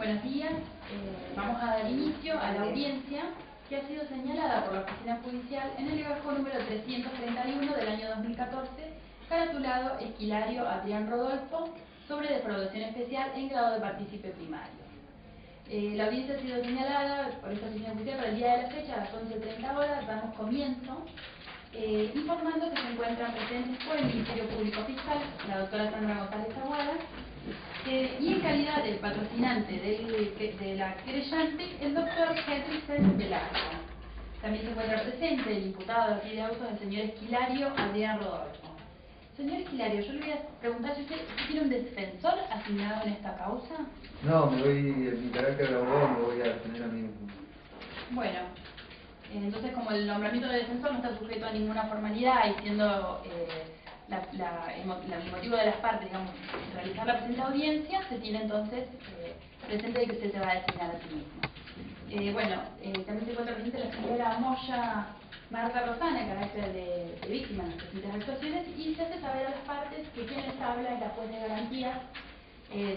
Buenos días. Vamos a dar inicio a la audiencia que ha sido señalada por la Oficina Judicial en el legajo número 331 del año 2014, caratulado Esquilario Adrián Rodolfo, sobre defraudación especial en grado de partícipe primario. La audiencia ha sido señalada por esta Oficina Judicial para el día de la fecha, a las 11:30 horas. Damos comienzo informando que se encuentran presentes por el Ministerio Público Fiscal, la doctora Sandra González Aguada, y en calidad de patrocinante de la querellante, el doctor Henry Velasco. También se encuentra presente el imputado aquí de autos, el señor Esquilario Adrián Rodolfo. Señor Esquilario, yo le voy a preguntar si usted tiene un defensor asignado en esta causa. No, en mi carácter de abogado me voy a defender a mí mismo. Bueno, entonces como el nombramiento de defensor no está sujeto a ninguna formalidad y siendo el motivo de las partes, digamos, realizar la presente audiencia, se tiene entonces presente de que usted se va a designar a sí mismo. También se encuentra presente la señora Moya Marta Rosana, en carácter de víctima en las presentes actuaciones, y se hace saber a las partes que quien les habla es la juez de garantías,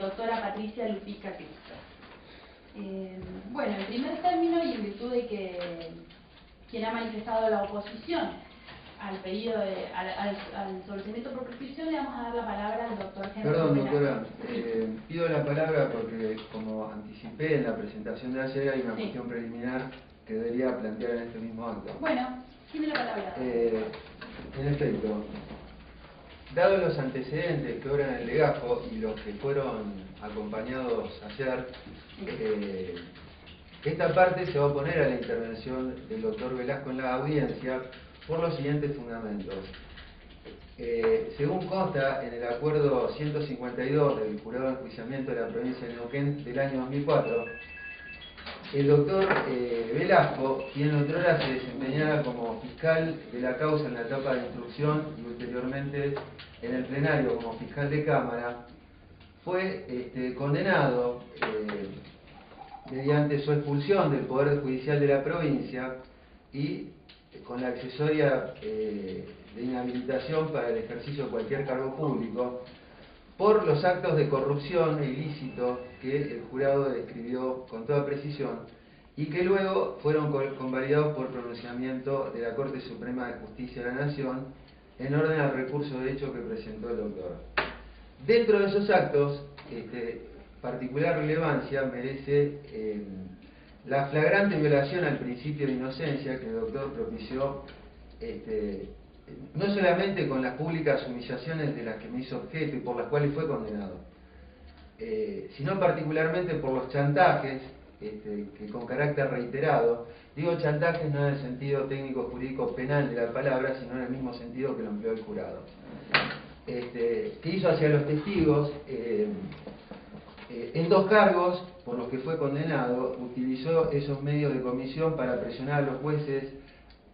doctora Patricia Lupica Cristo. En primer término, y en virtud de que quien ha manifestado la oposición al pedido al sometimiento por prescripción, le vamos a dar la palabra al doctor Henry. Perdón, doctora, pido la palabra porque, como anticipé en la presentación de ayer, hay una cuestión preliminar que debería plantear en este mismo acto. Bueno, tiene la palabra. En efecto, dados los antecedentes que obran el legajo y los que fueron acompañados ayer, esta parte se va a oponer a la intervención del doctor Velasco en la audiencia por los siguientes fundamentos. Según consta en el acuerdo 152 del Jurado de Enjuiciamiento de la provincia de Neuquén del año 2004, el doctor Velasco, quien otrora se desempeñara como fiscal de la causa en la etapa de instrucción y ulteriormente en el plenario como fiscal de Cámara, fue condenado mediante su expulsión del Poder Judicial de la provincia y con la accesoria de inhabilitación para el ejercicio de cualquier cargo público por los actos de corrupción e ilícito que el jurado describió con toda precisión y que luego fueron convalidados por pronunciamiento de la Corte Suprema de Justicia de la Nación en orden al recurso de hecho que presentó el doctor. Dentro de esos actos, particular relevancia merece la flagrante violación al principio de inocencia que el doctor propició, no solamente con las públicas humillaciones de las que me hizo objeto y por las cuales fue condenado, sino particularmente por los chantajes que con carácter reiterado, digo chantajes no en el sentido técnico jurídico penal de la palabra, sino en el mismo sentido que lo empleó el jurado, que hizo hacia los testigos. En dos cargos por los que fue condenado, utilizó esos medios de comisión para presionar a los jueces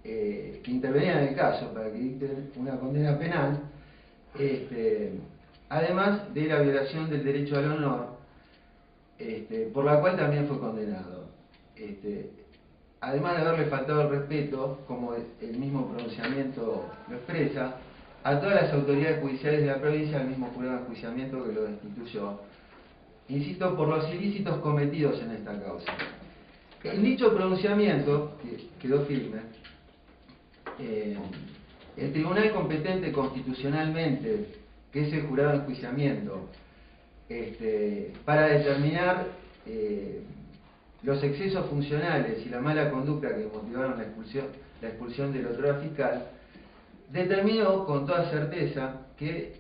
que intervenían en el caso para que dicten una condena penal, además de la violación del derecho al honor, por la cual también fue condenado. Además de haberle faltado el respeto, como el mismo pronunciamiento lo expresa, a todas las autoridades judiciales de la provincia, al mismo jurado de enjuiciamiento que lo destituyó. Insisto, por los ilícitos cometidos en esta causa. En dicho pronunciamiento, que quedó firme, el tribunal competente constitucionalmente, que es el jurado de enjuiciamiento, para determinar los excesos funcionales y la mala conducta que motivaron la expulsión del otrora fiscal, determinó con toda certeza que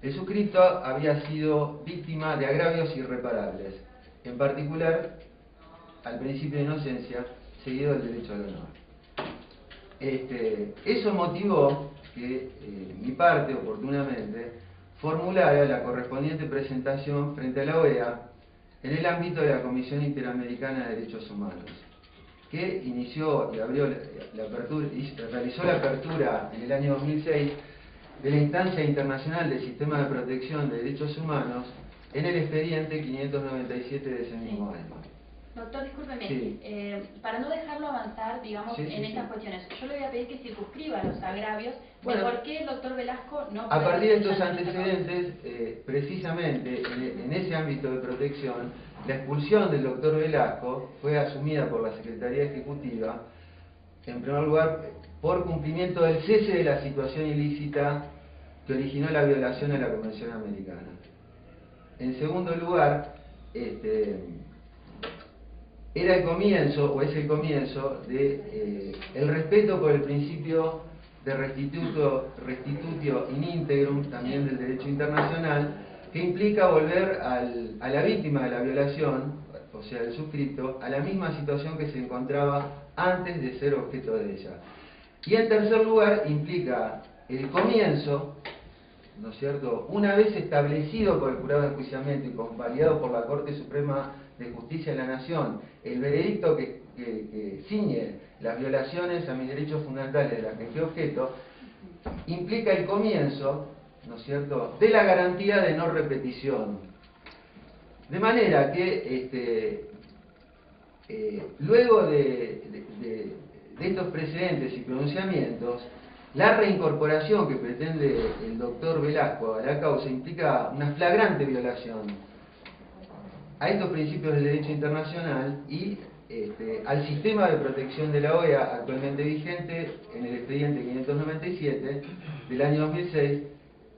el suscripto había sido víctima de agravios irreparables, en particular al principio de inocencia, seguido del derecho al honor. Eso motivó que mi parte, oportunamente, formulara la correspondiente presentación frente a la OEA en el ámbito de la Comisión Interamericana de Derechos Humanos, que inició y realizó la apertura en el año 2006 de la Instancia Internacional del Sistema de Protección de Derechos Humanos en el expediente 597 de ese mismo año. Doctor, discúlpeme, Sí. para no dejarlo avanzar, digamos, en estas cuestiones, yo le voy a pedir que circunscriba los agravios de por qué el doctor Velasco no... A partir de estos antecedentes, precisamente en ese ámbito de protección, la expulsión del doctor Velasco fue asumida por la Secretaría Ejecutiva, en primer lugar, por cumplimiento del cese de la situación ilícita que originó la violación a la Convención Americana. En segundo lugar, era el comienzo, o es el comienzo, de el respeto por el principio de restitutio in integrum, también del derecho internacional, que implica volver a la víctima de la violación, o sea, el suscripto, a la misma situación que se encontraba antes de ser objeto de ella. Y en tercer lugar, implica el comienzo, ¿no es cierto?, una vez establecido por el jurado de enjuiciamiento y convalidado por la Corte Suprema de Justicia de la Nación, el veredicto que ciñe las violaciones a mis derechos fundamentales de las que fui objeto, implica el comienzo, ¿no es cierto?, de la garantía de no repetición. De manera que luego de estos precedentes y pronunciamientos, la reincorporación que pretende el doctor Velasco a la causa implica una flagrante violación a estos principios del derecho internacional y al sistema de protección de la OEA actualmente vigente en el expediente 597 del año 2006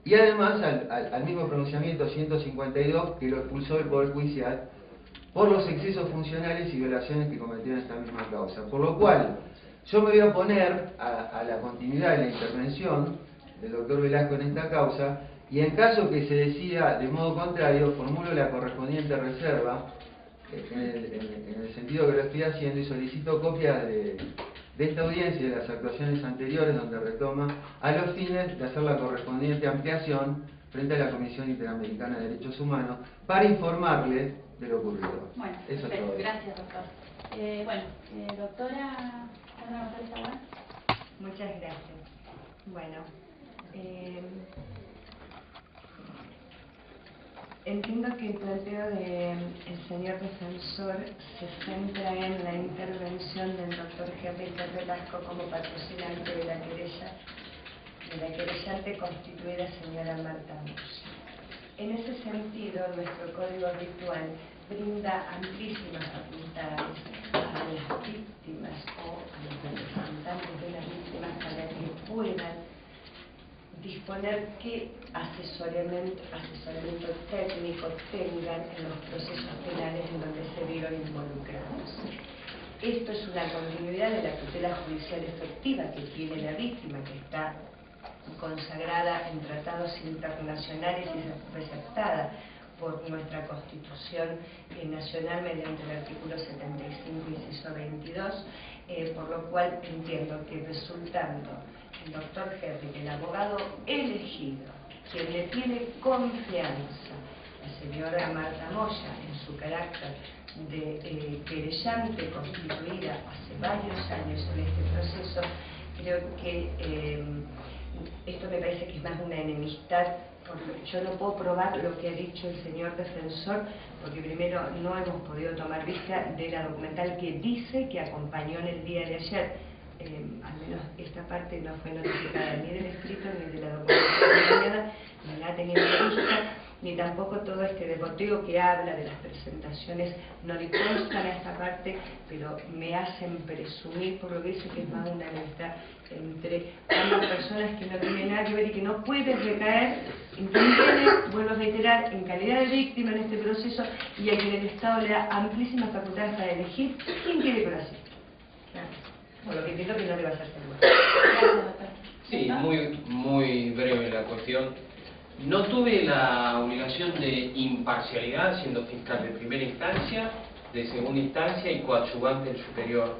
y además al mismo pronunciamiento 152 que lo expulsó del Poder Judicial por los excesos funcionales y violaciones que cometió en esta misma causa. Por lo cual, yo me voy a oponer a la continuidad de la intervención del doctor Velasco en esta causa y en caso que se decida de modo contrario, formulo la correspondiente reserva en el sentido que lo estoy haciendo y solicito copias de esta audiencia y de las actuaciones anteriores donde retoma a los fines de hacer la correspondiente ampliación frente a la Comisión Interamericana de Derechos Humanos para informarle de lo ocurrido. Bueno, eso perfecto. es todo. Gracias, doctor. Doctora Sandra González Aguán. Muchas gracias. Bueno, entiendo que el planteo del señor defensor se centra en la intervención del doctor Henry Velasco como patrocinante de la querellante constituida señora Marta Moya. En ese sentido, nuestro código habitual brinda amplísimas facultades a las víctimas o a los representantes de las víctimas para que puedan disponer qué asesoramiento técnico tengan en los procesos penales en donde se vieron involucrados. Esto es una continuidad de la tutela judicial efectiva que tiene la víctima, que está consagrada en tratados internacionales y receptada por nuestra Constitución Nacional mediante el artículo 75, inciso 22, por lo cual entiendo que resultando el doctor Henry, el abogado elegido, quien le tiene confianza, la señora Marta Moya, en su carácter de querellante constituida hace varios años en este proceso, creo que esto me parece que es más una enemistad. Yo no puedo probar lo que ha dicho el señor defensor, porque primero no hemos podido tomar vista de la documental que dice que acompañó en el día de ayer. Al menos esta parte no fue notificada ni del escrito ni de la documentación de mañana, ni la ha tenido vista, ni tampoco todo este deportivo que habla de las presentaciones, no le constan a esta parte, pero me hacen presumir por lo que dice que es más una amistad entre ambas personas que no tienen nada que ver y que no pueden recaer en quien tiene, vuelvo a reiterar, en calidad de víctima en este proceso y a quien el Estado le da amplísimas facultades para elegir quién quiere conocer. Por lo que entiendo que no le va a hacer seguro. Sí, muy breve la cuestión. No tuve la obligación de imparcialidad siendo fiscal de primera instancia, de segunda instancia y coadyuvante del superior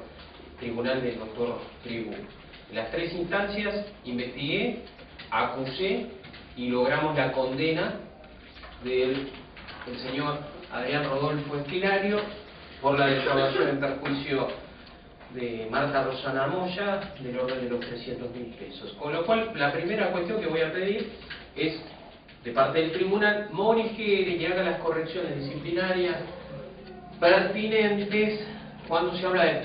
tribunal del doctor Tribú. En las tres instancias investigué, acusé y logramos la condena del señor Adrián Rodolfo Esquilario por la defraudación en perjuicio de Marta Rosana Moya del orden de los 300.000 pesos. Con lo cual, la primera cuestión que voy a pedir es, de parte del tribunal, morigere y haga las correcciones disciplinarias pertinentes cuando se habla de...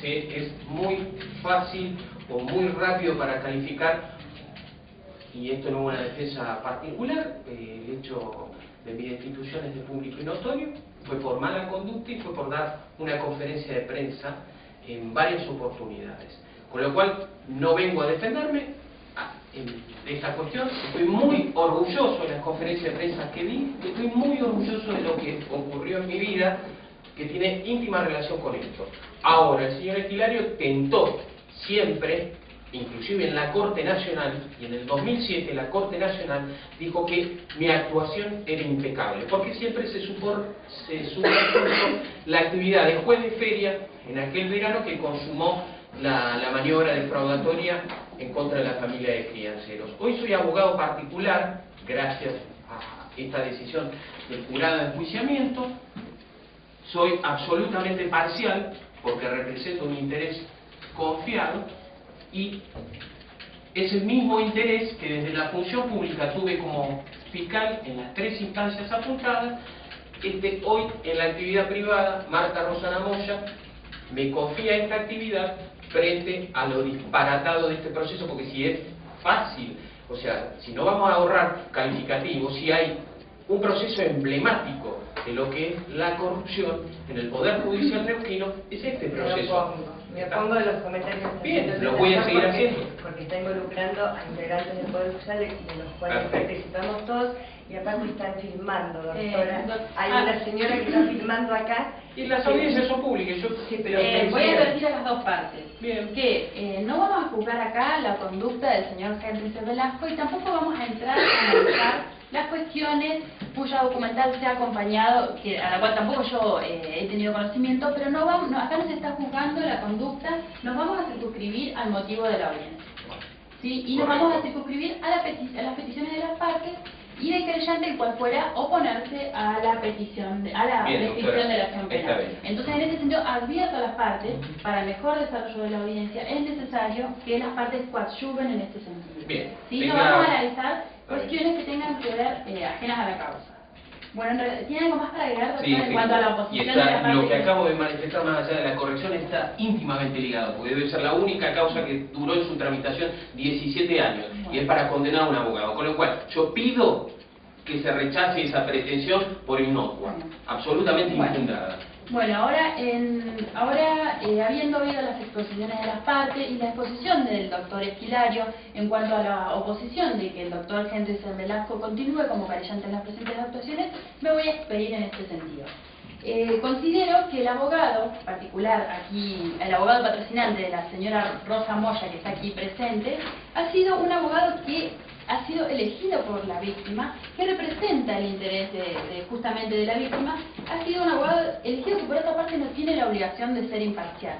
es muy fácil o muy rápido para calificar, y esto no es una defensa particular, el hecho de mi destitución es de público y notorio, fue por mala conducta y fue por dar una conferencia de prensa en varias oportunidades. Con lo cual, no vengo a defenderme de esta cuestión. Estoy muy orgulloso de las conferencias de prensa que di, estoy muy orgulloso de lo que ocurrió en mi vida, que tiene íntima relación con esto. Ahora, el señor Esquilario tentó siempre, inclusive en la Corte Nacional, y en el 2007 la Corte Nacional dijo que mi actuación era impecable, porque siempre se superpuso la actividad de juez de feria en aquel verano que consumó la maniobra defraudatoria en contra de la familia de crianceros. Hoy soy abogado particular, gracias a esta decisión del jurado de enjuiciamiento. Soy absolutamente parcial, porque represento un interés confiado, y es el mismo interés que desde la función pública tuve como fiscal en las 3 instancias apuntadas. Hoy, en la actividad privada, Marta Rosana Moya me confía esta actividad frente a lo disparatado de este proceso, porque si es fácil, o sea, si no vamos a ahorrar calificativos, si hay un proceso emblemático de lo que es la corrupción en el Poder Judicial neuquino, es este proceso. Me opongo de los comentarios. Bien, lo voy a seguir haciendo. Porque está involucrando a integrantes del Poder Judicial y de los cuales participamos todos, y aparte están filmando, doctora. Hay una señora que está filmando acá. Y las audiencias son públicas. Sí, pero voy a advertir a las dos partes. Bien. Que no vamos a juzgar acá la conducta del señor Henry C. Velasco, y tampoco vamos a entrar a analizar las cuestiones cuya documental se ha acompañado, a la cual tampoco yo he tenido conocimiento, pero acá no se está juzgando la conducta, nos vamos a circunscribir al motivo de la audiencia, ¿sí? Y nos vamos a circunscribir a las peticiones de las partes y del creyente, el cual fuera oponerse a la petición, a la prescripción de la acción penal. Entonces, en ese sentido, advierto a las partes, para el mejor desarrollo de la audiencia, es necesario que las partes coadyuven en este sentido. Bien. ¿Sí? No vamos a analizar cuestiones que tengan que ver ajenas a la causa. Bueno, en realidad, ¿tiene algo más para agregar, doctor, en cuanto a la oposición de la parte? Lo que acabo de manifestar, más allá de la corrección, está íntimamente ligado, porque debe ser la única causa que duró en su tramitación 17 años, y es para condenar a un abogado. Con lo cual, yo pido que se rechace esa pretensión por inocua, absolutamente infundada. Bueno, ahora habiendo oído las exposiciones de las partes y la exposición del doctor Esquilario en cuanto a la oposición de que el doctor Henry C. Velasco continúe como querellante en las presentes actuaciones, me voy a expedir en este sentido. Considero que el abogado particular aquí, el abogado patrocinante de la señora Rosa Moya, que está aquí presente, ha sido un abogado que ha sido elegido por la víctima, que representa el interés justamente de la víctima, ha sido un abogado elegido que por otra parte no tiene la obligación de ser imparcial.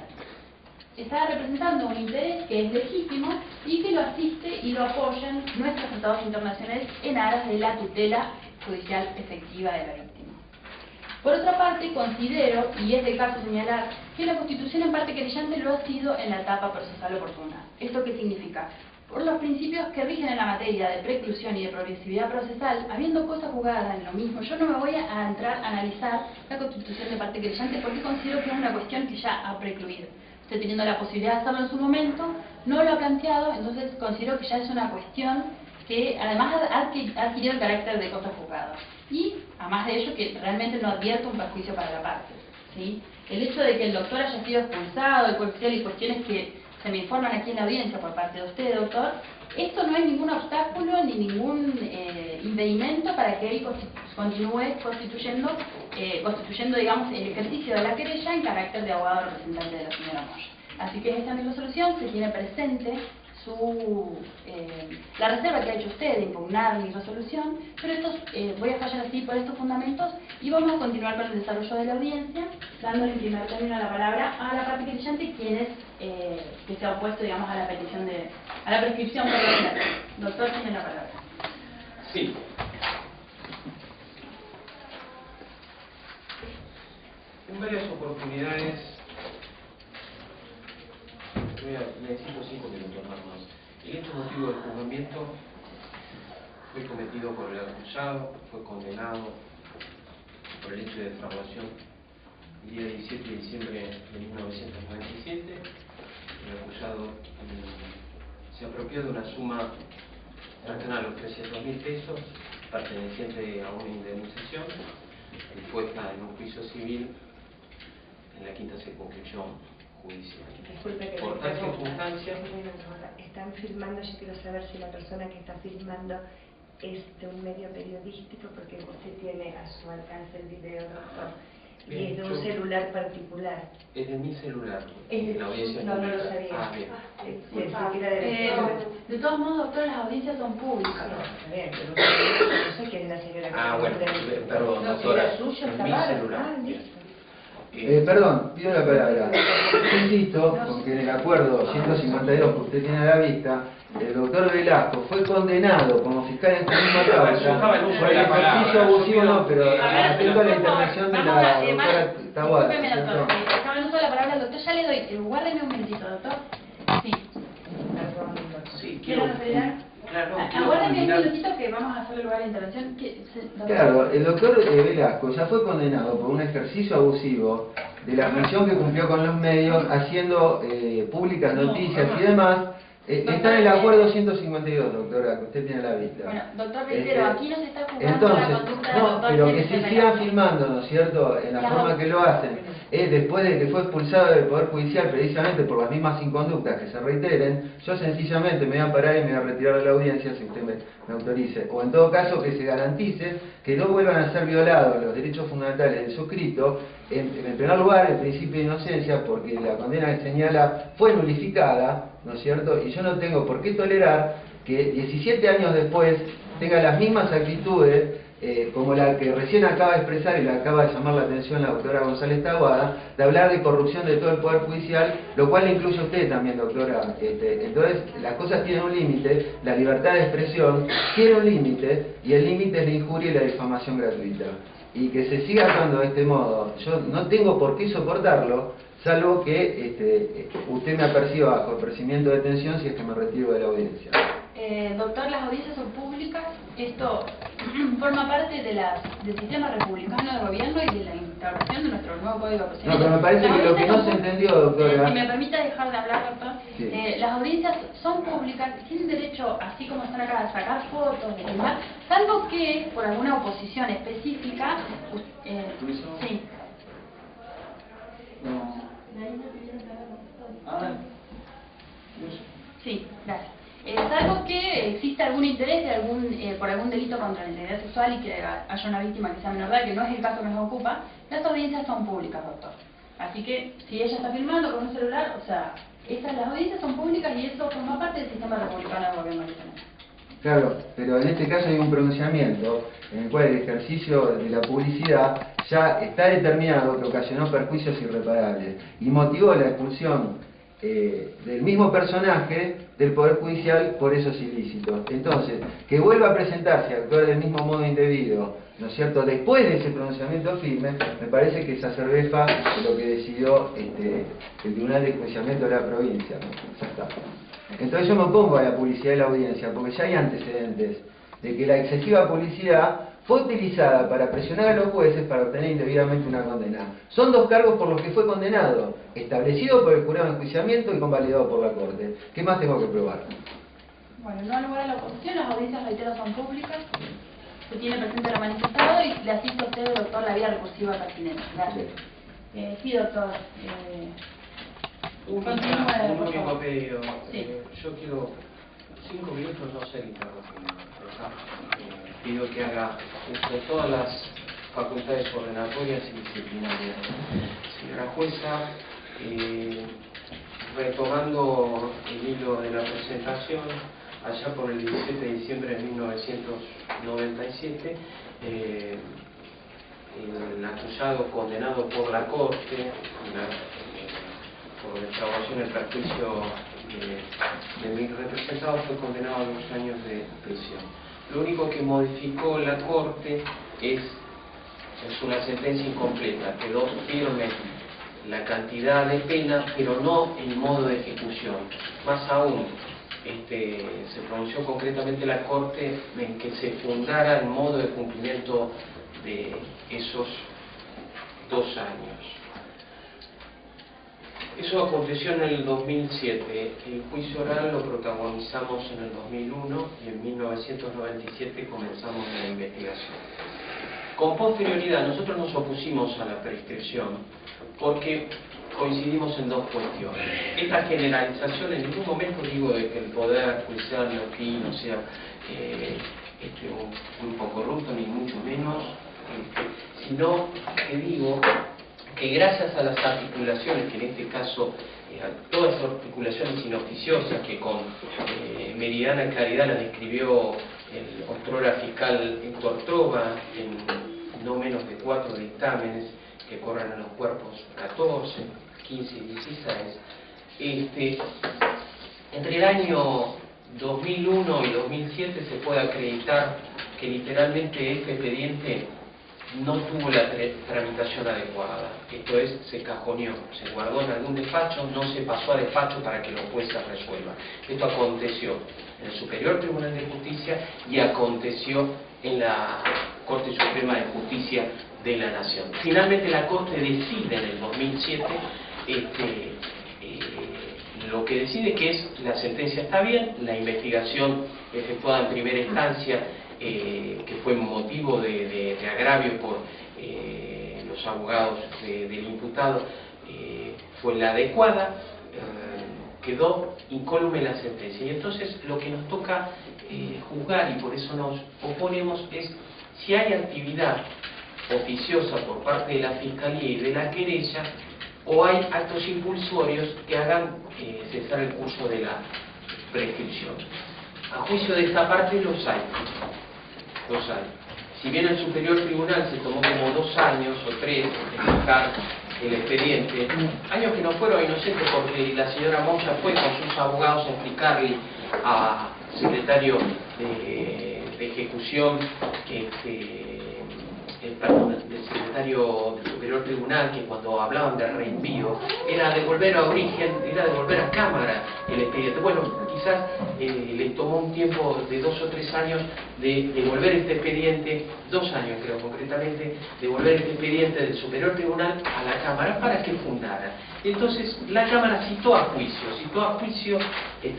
Está representando un interés que es legítimo y que lo asiste y lo apoyan nuestros tratados internacionales en aras de la tutela judicial efectiva de la víctima. Por otra parte, considero, y es del caso señalar, que la Constitución en parte querellante lo ha sido en la etapa procesal oportuna. ¿Esto qué significa? Por los principios que rigen en la materia de preclusión y de progresividad procesal, habiendo cosa jugada en lo mismo, yo no me voy a entrar a analizar la Constitución de parte querellante porque considero que es una cuestión que ya ha precluido. Usted, teniendo la posibilidad de hacerlo en su momento, no lo ha planteado, entonces considero que ya es una cuestión que además ha adquirido el carácter de cosa juzgada. Y, además de ello, que realmente no advierto un perjuicio para la parte, ¿sí? El hecho de que el doctor haya sido expulsado del Poder Judicial y cuestiones que se me informan aquí en la audiencia por parte de usted, doctor, esto no es ningún obstáculo ni ningún impedimento para que él continúe constituyendo, digamos, el ejercicio de la querella en carácter de abogado representante de la señora Moya. Así que esta es mi resolución, se tiene presente la reserva que ha hecho usted de impugnar mi resolución, pero voy a fallar así por estos fundamentos y vamos a continuar con el desarrollo de la audiencia, dándole en primer término la palabra a la parte querellante, quien es que se ha opuesto, digamos, a la petición a la prescripción por la doctor, tiene la palabra. Sí. En varias oportunidades, necesito 5 minutos nada más. El hecho motivo del juzgamiento fue cometido por el acusado, fue condenado por el hecho de defraudación el día 17 de diciembre de 1997. El acusado se apropió de una suma cercana a los 300.000 pesos perteneciente a una indemnización impuesta en un juicio civil en la quinta circunscripción judicial. Disculpe que por me tal pregunte. circunstancia, Están firmando, yo quiero saber si la persona que está firmando es de un medio periodístico, porque usted tiene a su alcance el video, doctor, y bien, es de un celular particular. es de mi celular. Es de la audiencia no, no lo pública. sabía. Ah, bien. De todos modos, doctor, las audiencias son públicas. Está bien, pero no sé quién es la señora que Ah, bueno, perdón, no, doctora. si era suyo, es está mi raro. celular. Ah, Bien. listo. Perdón, pido la palabra. Insisto con que en el acuerdo 152 que usted tiene a la vista, el doctor Velasco fue condenado como fiscal en esta misma causa por el ejercicio abusivo, no, pero atento a la intervención de la doctora Taboada. Discúlpeme, doctor. Estaba en uso de la palabra al doctor. Ya le doy. Guárdeme un momentito, doctor. Sí. Perdón, doctor. Sí, ¿Quiero referir? Claro, Aguárdame un mirar- minutito que vamos a hacerle lugar a la intervención. Doctor. Claro, el doctor Velasco ya fue condenado por un ejercicio abusivo de la función que cumplió con los medios, haciendo públicas noticias y demás. Está en el acuerdo 152, doctora, que usted tiene a la vista. Bueno, doctor, reitero, aquí no se está jugando Entonces, la conducta del no, doctor. pero que Vicente se sigan Velasco. filmando, ¿no es cierto?, en la Claro. forma que lo hacen, después de que fue expulsado del Poder Judicial precisamente por las mismas inconductas que se reiteren, yo sencillamente me voy a parar y me voy a retirar de la audiencia si usted me autorice. O en todo caso que se garantice que no vuelvan a ser violados los derechos fundamentales del suscrito, en primer lugar el principio de inocencia, porque la condena que señala fue nulificada, ¿no es cierto?, y yo no tengo por qué tolerar que 17 años después tenga las mismas actitudes como la que recién acaba de expresar y le acaba de llamar la atención la doctora González Taboada, de hablar de corrupción de todo el Poder Judicial, lo cual le incluye a usted también, doctora. Entonces, las cosas tienen un límite, la libertad de expresión tiene un límite, y el límite es la injuria y la difamación gratuita. Y que se siga actuando de este modo, yo no tengo por qué soportarlo, salvo que usted me aperciba bajo apercibimiento de detención si es que me retiro de la audiencia. Doctor, las audiencias son públicas. Esto forma parte del sistema republicano de gobierno y de la instauración de nuestro nuevo Código Procesal. No, pero me parece Las que lo que no se audiencias son entendió, doctora... Si me permite dejar de hablar, doctor. Sí. Las audiencias son públicas, tienen derecho, así como están acá, a sacar fotos, de filmar, salvo que por alguna oposición específica... sí. Sí, gracias. Salvo que exista algún interés de por algún delito contra la integridad sexual y que haya una víctima que sea menor de edad, que no es el caso que nos ocupa, las audiencias son públicas, doctor. Así que, si ella está filmando con un celular, o sea, las audiencias son públicas y eso forma parte del sistema republicano de gobierno nacional. Claro, pero en este caso hay un pronunciamiento en el cual el ejercicio de la publicidad ya está determinado que ocasionó perjuicios irreparables y motivó la expulsión del mismo personaje del Poder Judicial por esos ilícitos. Entonces, que vuelva a presentarse y actuar del mismo modo indebido, ¿no es cierto?, después de ese pronunciamiento firme, me parece que se acerveja de lo que decidió el Tribunal de Enjuiciamiento de la provincia, ¿no? Ya está. Entonces yo me opongo a la publicidad de la audiencia, porque ya hay antecedentes de que la excesiva publicidad fue utilizada para presionar a los jueces para obtener indebidamente una condena. Son dos cargos por los que fue condenado, establecido por el jurado de enjuiciamiento y convalidado por la Corte. ¿Qué más tengo que probar? Bueno, no al lugar a la oposición, las audiencias, reitero, son públicas. Se tiene presente lo manifestado y le asisto a usted, doctor, la vía recursiva pertinente. Gracias. Sí, doctor. Un Continúe, por único favor. pedido. Sí. Yo quiero 5 minutos no ser interrumpido. Pido que haga uso de todas las facultades ordenatorias y disciplinarias. Señora jueza, retomando el hilo de la presentación, allá por el 17 de diciembre de 1997, el acusado condenado por la Corte, por defraudación del perjuicio de mi representado, fue condenado a 2 años de prisión. Lo único que modificó la Corte es una sentencia incompleta, quedó firme la cantidad de pena, pero no el modo de ejecución. Más aún, se pronunció concretamente la Corte en que se fundara el modo de cumplimiento de esos 2 años. Eso aconteció en el 2007. El juicio oral lo protagonizamos en el 2001 y en 1997 comenzamos la investigación. Con posterioridad, nosotros nos opusimos a la prescripción porque coincidimos en dos cuestiones. Esta generalización, en ningún momento digo de que el Poder Judicial neuquino sea un grupo corrupto, ni mucho menos, sino que digo que gracias a las articulaciones, que en este caso, todas las articulaciones inoficiosas que con meridiana claridad las describió el otrora fiscal Héctor Trova en no menos de 4 dictámenes que corren en los cuerpos 14, 15 y 16, entre el año 2001 y 2007 se puede acreditar que literalmente este expediente no tuvo la tramitación adecuada. Esto es, se cajoneó, se guardó en algún despacho, no se pasó a despacho para que los jueces resuelvan. Esto aconteció en el Superior Tribunal de Justicia y aconteció en la Corte Suprema de Justicia de la Nación. Finalmente la Corte decide en el 2007 lo que decide que es la sentencia está bien, la investigación efectuada en primera instancia que fue motivo de agravio por los abogados del imputado fue la adecuada, quedó incólume la sentencia. Y entonces lo que nos toca juzgar, y por eso nos oponemos, es si hay actividad oficiosa por parte de la Fiscalía y de la querella, o hay actos impulsorios que hagan cesar el curso de la prescripción. A juicio de esta parte los hay. Si bien el Superior Tribunal se tomó como 2 años o 3 en fijar el expediente, años que no fueron inocentes porque la señora Moya fue con sus abogados a explicarle al secretario de ejecución del secretario del Superior Tribunal, que cuando hablaban de reenvío era devolver a origen, era devolver a cámara el expediente. Bueno, quizás les tomó un tiempo de 2 o 3 años de devolver este expediente, 2 años creo concretamente, devolver este expediente del Superior Tribunal a la Cámara para que fundara. Entonces la Cámara citó a juicio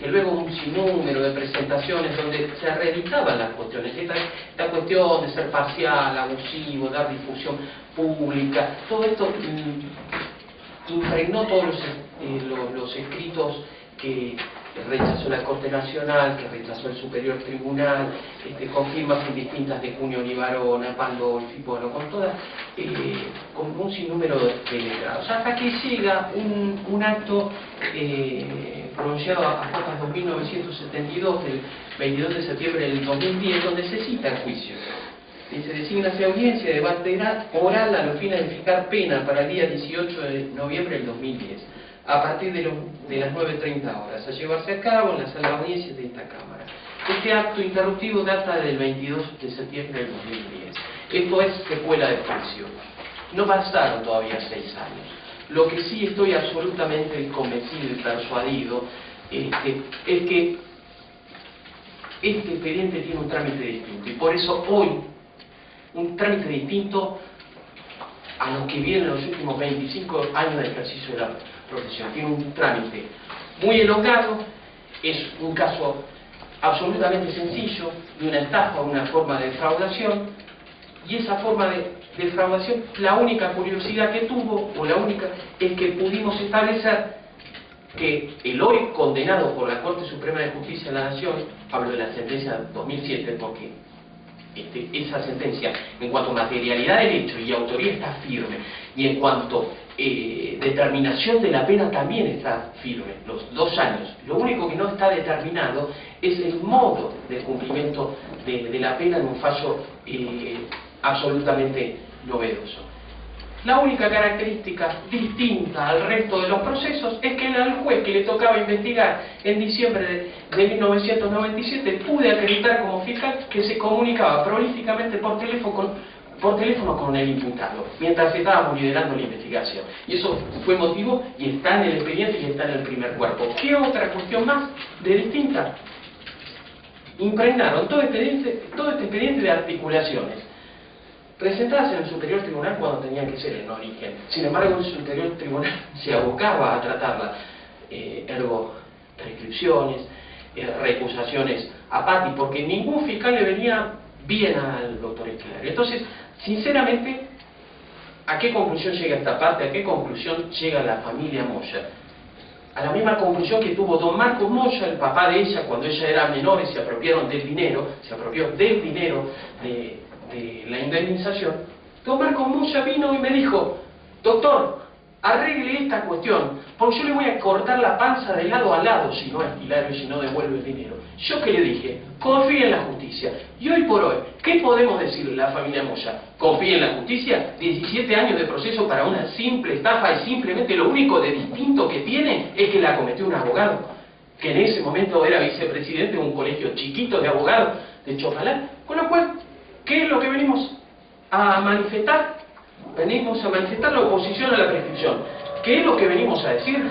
luego un sinnúmero de presentaciones donde se reeditaban las cuestiones. Esta cuestión de ser parcial, abusivo, dar difusión pública, todo esto impregnó todos los escritos que rechazó la Corte Nacional, que rechazó el Superior Tribunal, con firmas indistintas de Cuneo Libarona, Pandolfi, bueno, con todas, con un sinnúmero de letrados, hasta que llega un acto pronunciado a Copas 2972 del 22 de septiembre del 2010, donde se cita el juicio. Se designa esa audiencia de debate oral a los fines de fijar pena para el día 18 de noviembre del 2010, a partir de las 9:30 horas, a llevarse a cabo en la sala de audiencias de esta Cámara. Este acto interruptivo data del 22 de septiembre del 2010. Esto es secuela de juicio. No pasaron todavía 6 años. Lo que sí estoy absolutamente convencido y persuadido es que este expediente tiene un trámite distinto, y por eso hoy un trámite distinto a lo que viene en los últimos 25 años de ejercicio de la profesión. Tiene un trámite muy elongado, es un caso absolutamente sencillo de una estafa, una forma de defraudación, y esa forma de defraudación, la única curiosidad que tuvo, o la única, es que pudimos establecer que el hoy condenado por la Corte Suprema de Justicia de la Nación, hablo de la sentencia 2007 porque esa sentencia, en cuanto a materialidad del hecho y autoría, está firme, y en cuanto determinación de la pena también está firme, los 2 años. Lo único que no está determinado es el modo de cumplimiento de la pena en un fallo absolutamente novedoso. La única característica distinta al resto de los procesos es que al juez que le tocaba investigar en diciembre de 1997 pude acreditar como fiscal que se comunicaba prolíficamente por teléfono con el imputado, mientras estábamos liderando la investigación. Y eso fue motivo, y está en el expediente y está en el primer cuerpo. ¿Qué otra cuestión más de distinta? Impregnaron todo este expediente de articulaciones. presentadas en el Superior Tribunal cuando tenían que ser en origen. Sin embargo, el Superior Tribunal se abocaba a tratarlas, ergo prescripciones, recusaciones a Patti, porque ningún fiscal le venía bien al doctor Esquilario. Entonces, sinceramente, ¿a qué conclusión llega esta parte? ¿A qué conclusión llega la familia Moya? A la misma conclusión que tuvo don Marcos Moya, el papá de ella, cuando ella era menor y se apropiaron del dinero, de la indemnización. Don Marcos Moya vino y me dijo: doctor, arregle esta cuestión, porque yo le voy a cortar la panza de lado a lado si no Esquilario y si no devuelve el dinero. Yo que le dije, confíe en la justicia. Y hoy por hoy, ¿qué podemos decirle a la familia Moya? ¿Confíe en la justicia? 17 años de proceso para una simple estafa y simplemente lo único de distinto que tiene es que la cometió un abogado, que en ese momento era vicepresidente de un colegio chiquito de abogados de Chopalán. Con lo cual, ¿qué es lo que venimos a manifestar? Venimos a manifestar la oposición a la prescripción. ¿Qué es lo que venimos a decir?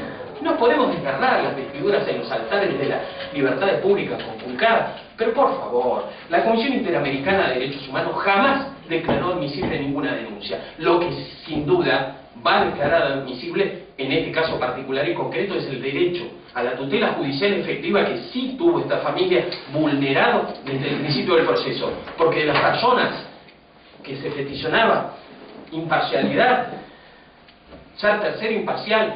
No podemos desgarrar las vestiduras en los altares de las libertades públicas conculcadas, pero por favor, la Comisión Interamericana de Derechos Humanos jamás declaró admisible ninguna denuncia. Lo que sin duda va a declarar admisible en este caso particular y concreto es el derecho a la tutela judicial efectiva que sí tuvo esta familia vulnerado desde el principio del proceso, porque de las personas que se peticionaban imparcialidad, ser tercero imparcial,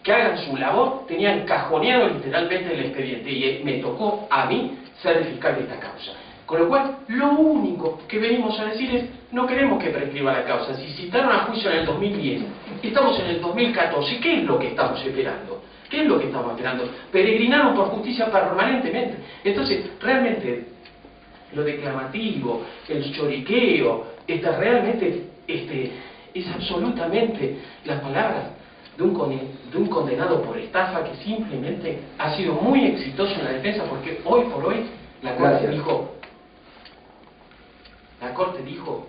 que hagan su labor, tenían cajoneado literalmente el expediente y me tocó a mí ser el fiscal de esta causa. Con lo cual, lo único que venimos a decir es, no queremos que prescriba la causa. Si citaron a juicio en el 2010, estamos en el 2014, ¿qué es lo que estamos esperando? ¿Qué es lo que estamos esperando? Peregrinaron por justicia permanentemente. Entonces, realmente, lo declamativo, el lloriqueo, realmente es absolutamente las palabras de un condenado por estafa que simplemente ha sido muy exitoso en la defensa, porque hoy por hoy la Corte dijo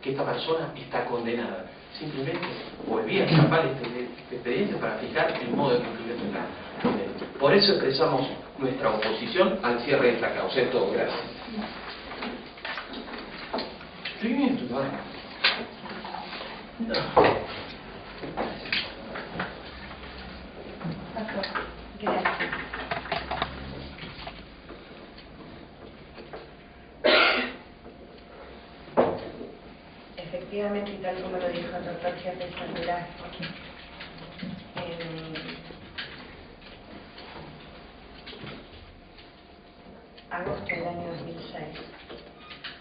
que esta persona está condenada. Simplemente volví a escapar este expediente para fijar el modo de cumplimiento de la condena. Por eso expresamos nuestra oposición al cierre de esta causa. Es todo. Gracias. Estoy bien, tu madre. Gracias. Efectivamente, y tal como lo dijo el doctor Jefe Sandra, en agosto del año 2006,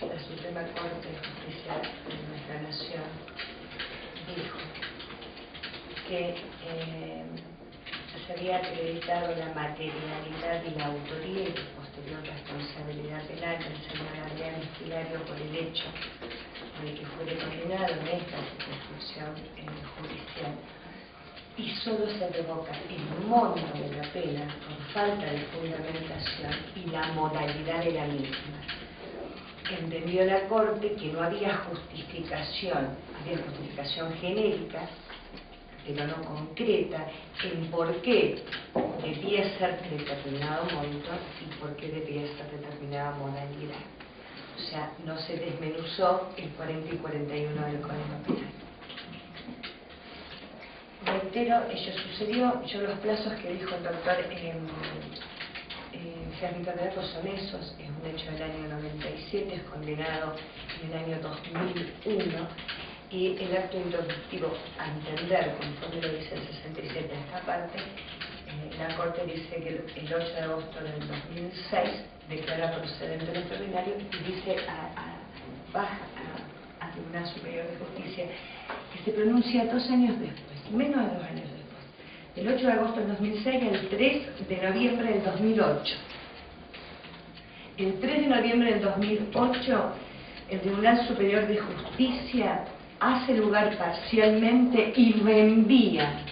la Suprema Corte de Justicia de nuestra Nación dijo que se había acreditado la materialidad y la autoría y la posterior responsabilidad penal del señor Adrián Esquilario por el hecho de que fuera condenado en esta circunscripción judicial, y solo se revoca el monto de la pena por falta de fundamentación y la modalidad de la misma. Entendió la Corte que no había justificación genérica, pero no concreta, en por qué debía ser determinado monto y por qué debía ser determinada modalidad. O sea, no se desmenuzó el 40 y 41 del Código Penal. Reitero, ello sucedió, yo los plazos que dijo el doctor Germán Carrero son esos, es un hecho del año 97, es condenado en el año 2001, y el acto introductivo, a entender, conforme lo dice el 67 de esta parte, la Corte dice que el 8 de agosto del 2006 declara procedente el extraordinario y dice baja al Tribunal Superior de Justicia que se pronuncia 2 años después, menos de 2 años después, del 8 de agosto del 2006 al 3 de noviembre del 2008. El 3 de noviembre del 2008, el Tribunal Superior de Justicia hace lugar parcialmente y reenvía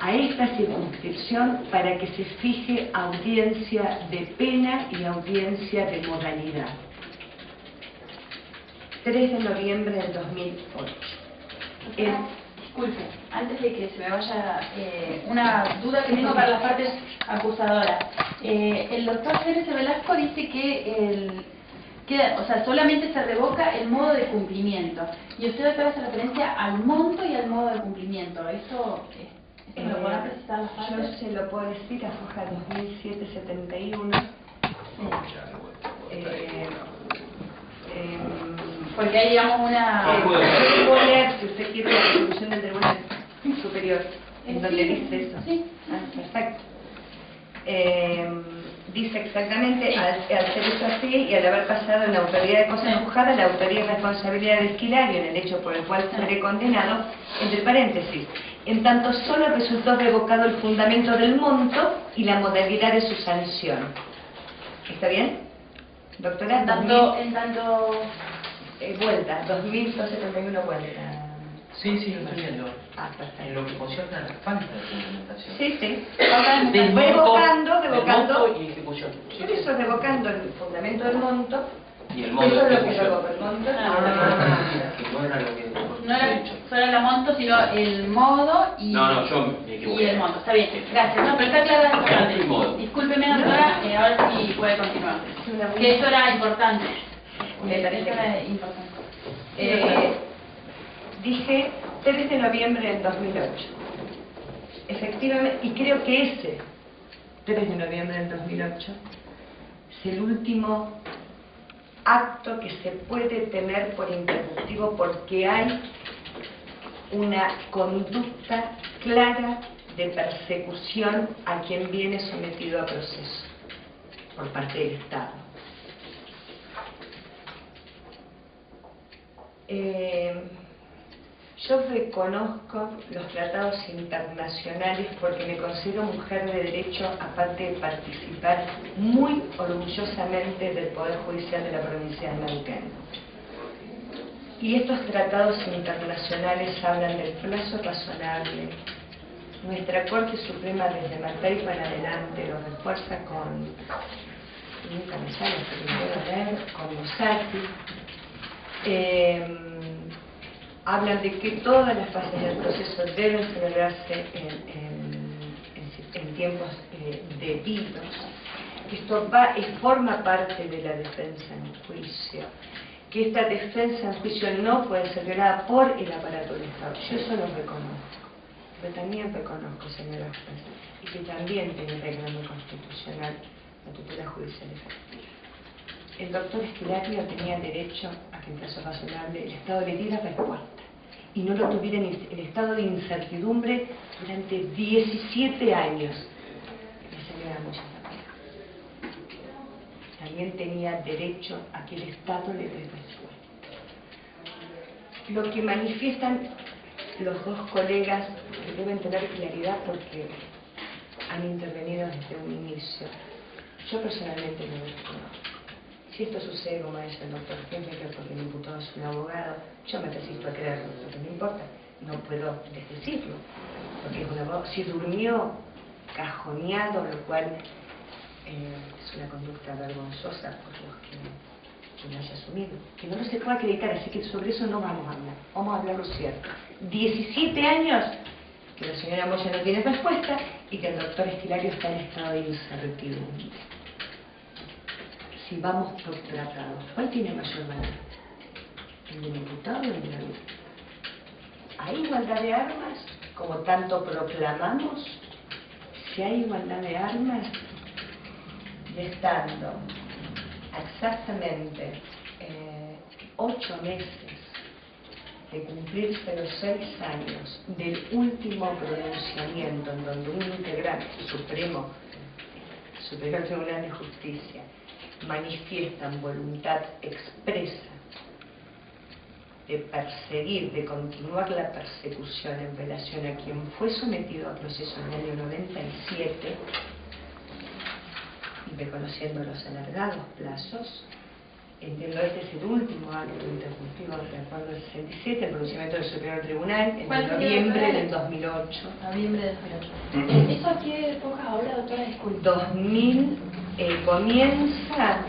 a esta circunscripción para que se fije audiencia de pena y audiencia de modalidad. 3 de noviembre del 2008. Disculpe, antes de que se me vaya una duda que tengo para las partes acusadoras. El doctor Ceres Velasco dice que o sea, solamente se revoca el modo de cumplimiento. Y usted acá hace referencia al monto y al modo de cumplimiento. ¿Esto me lo podrá precisar las partes? Yo se lo puedo decir a hoja 2007-71. Porque hay, digamos, una... Puedo leer, si usted quiere, la resolución del Tribunal Superior, en donde dice eso. Sí. Perfecto. Dice exactamente, al ser eso así y al haber pasado en la autoridad de cosa juzgada, la autoría y responsabilidad del esquilario en el hecho por el cual seré condenado, entre paréntesis, en tanto solo resultó revocado el fundamento del monto y la modalidad de su sanción. ¿Está bien, doctora? En tanto vuelta, 2271 vuelta. Sí, lo estoy viendo. Perfecto. En lo que concierne a la falta de fundamentación. Sí. Del Revocando. monto y ejecución. Sí, Por eso revocando el fundamento del monto. Y el monto eso de es lo que ejecución. revoca el monto. Que no era lo que no era he dicho. solo el monto, sino el modo y... No, yo me equivoqué. Y el monto, está bien. Gracias. No, pero está clara esta Monto parte. y modo. Discúlpeme, doctora, ahora sí puede continuar. Que eso era importante. Me parece Eso que era importante. Dije 3 de noviembre del 2008. Efectivamente, y creo que ese 3 de noviembre del 2008 es el último acto que se puede tener por interruptivo porque hay una conducta clara de persecución a quien viene sometido a proceso por parte del Estado. Yo reconozco los tratados internacionales porque me considero mujer de derecho, aparte de participar muy orgullosamente del Poder Judicial de la provincia de Neuquén. Y estos tratados internacionales hablan del plazo razonable. Nuestra Corte Suprema desde Martí para adelante lo refuerza con, nunca me sale, pero lo voy a leer, con Musati. Hablan de que todas las fases del proceso deben celebrarse en tiempos debidos. Esto forma parte de la defensa en juicio. Que esta defensa en juicio no puede ser violada por el aparato del Estado. Yo eso lo reconozco. Pero también reconozco, señora juez, y que también tiene reclamo constitucional la tutela judicial efectiva. El doctor Esquilario tenía derecho a que en plazo razonable el Estado le diera respuesta y no lo tuviera en estado de incertidumbre durante 17 años. La señora Moya también tenía derecho a que el Estado le dé respuesta. Lo que manifiestan los dos colegas, que deben tener claridad porque han intervenido desde un inicio, yo personalmente no lo desconozco. Si esto sucede, como dice el doctor Henry, porque el imputado es un abogado, yo me resisto a creerlo, porque no importa, no puedo desdecirlo, porque es un abogado, si durmió cajoneado, lo cual es una conducta vergonzosa por los que lo haya asumido, que no se puede acreditar, así que sobre eso no vamos a hablar, vamos a hablar lo cierto. 17 años que la señora Moya no tiene respuesta y que el doctor Esquilario está en estado de incertidumbre. Si vamos por tratado, ¿cuál tiene mayor valor? ¿El del imputado o el de la víctima? ¿Hay igualdad de armas, como tanto proclamamos? Si hay igualdad de armas, y estando exactamente 8 meses de cumplirse los 6 años del último pronunciamiento en donde un integrante supremo, Superior Tribunal de Justicia, manifiestan voluntad expresa de perseguir, de continuar la persecución en relación a quien fue sometido a proceso en el año 97 y reconociendo los alargados plazos, entiendo este es el último acto interrumpido de acuerdo al 67, el pronunciamiento del Superior Tribunal en noviembre del 2008. Noviembre del 2008. ¿Eso a qué época ahora, doctora? Disculpe. 2000 comienza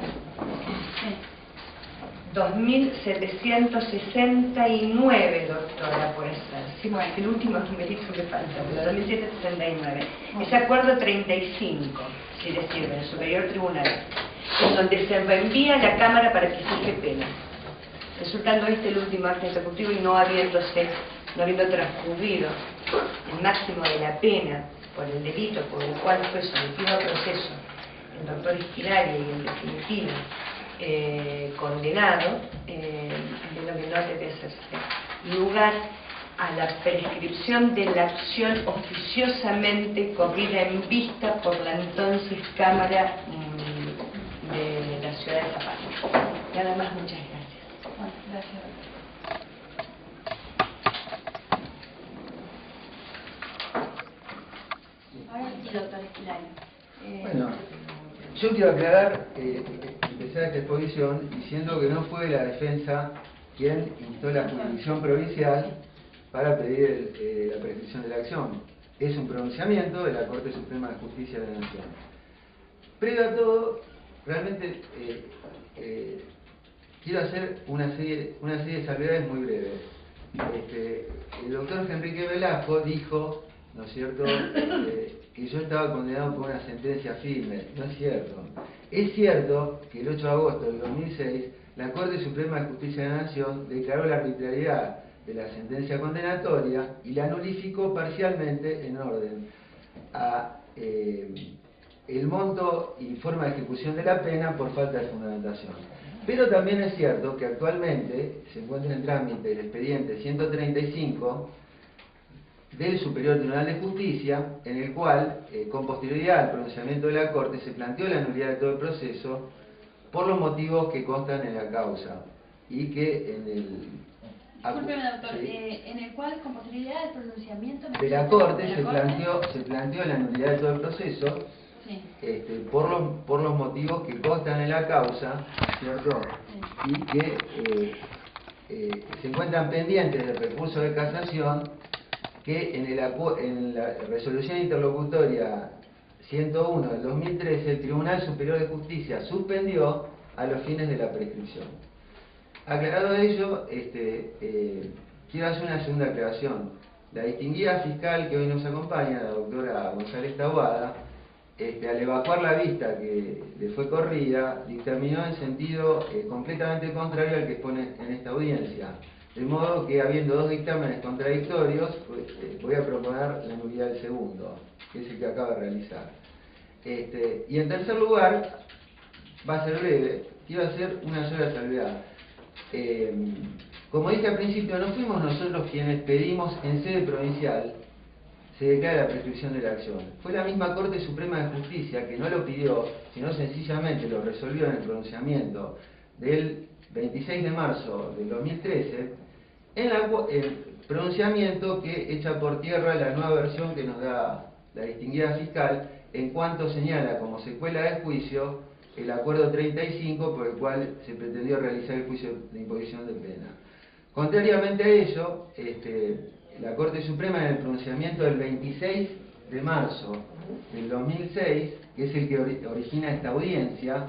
2769, doctora, puede ser. Sí, bueno, el último numerito que falta, pero 2769. Ese acuerdo 35, si le sirve, el Superior Tribunal. en donde se reenvía a la Cámara para que fije pena, resultando este el último acto interruptivo y no habiendo transcurrido el máximo de la pena por el delito por el cual fue sometido a proceso el doctor Esquilaria y en definitiva condenado, entiendo que no debe hacerse lugar a la prescripción de la acción oficiosamente corrida en vista por la entonces Cámara de la ciudad de Zapata. Nada más, muchas gracias. Bueno, gracias. Ahora sí, doctor Esquilaria. Bueno, yo quiero aclarar, empezar esta exposición diciendo que no fue la defensa quien instó la jurisdicción provincial para pedir la prescripción de la acción. Es un pronunciamiento de la Corte Suprema de Justicia de la Nación. Previo a todo, realmente quiero hacer una serie de salvedades muy breves. El doctor Enrique Velasco dijo, ¿no es cierto?, que yo estaba condenado por una sentencia firme. No es cierto. Es cierto que el 8 de agosto del 2006 la Corte Suprema de Justicia de la Nación declaró la arbitrariedad de la sentencia condenatoria y la nulificó parcialmente en orden a el monto y forma de ejecución de la pena por falta de fundamentación. Pero también es cierto que actualmente se encuentra en trámite el expediente 135 del Superior Tribunal de Justicia, en el cual, con posterioridad al pronunciamiento de la Corte, se planteó la nulidad de todo el proceso por los motivos que constan en la causa y que en el... Discúlpeme, doctor, ¿sí? en el cual, con posterioridad del pronunciamiento de la Corte se planteó la nulidad de todo el proceso, sí, por los motivos que constan en la causa, ¿cierto? Sí. Y que se encuentran pendientes del recurso de casación que en la resolución interlocutoria 101 del 2013 el Tribunal Superior de Justicia suspendió a los fines de la prescripción. Aclarado ello, quiero hacer una segunda aclaración. La distinguida fiscal que hoy nos acompaña, la doctora González Taboada, al evacuar la vista que le fue corrida, dictaminó en sentido completamente contrario al que expone en esta audiencia. De modo que, habiendo dos dictámenes contradictorios, voy a proponer la nulidad del segundo, que es el que acaba de realizar. Y en tercer lugar, va a ser breve, quiero hacer una sola salvedad. Como dije al principio, no fuimos nosotros quienes pedimos en sede provincial se declare la prescripción de la acción. Fue la misma Corte Suprema de Justicia que no lo pidió, sino sencillamente lo resolvió en el pronunciamiento del 26 de marzo del 2013, en el pronunciamiento que echa por tierra la nueva versión que nos da la distinguida fiscal, en cuanto señala como secuela del juicio el acuerdo 35 por el cual se pretendió realizar el juicio de imposición de pena. Contrariamente a ello, la Corte Suprema, en el pronunciamiento del 26 de marzo del 2006, que es el que origina esta audiencia,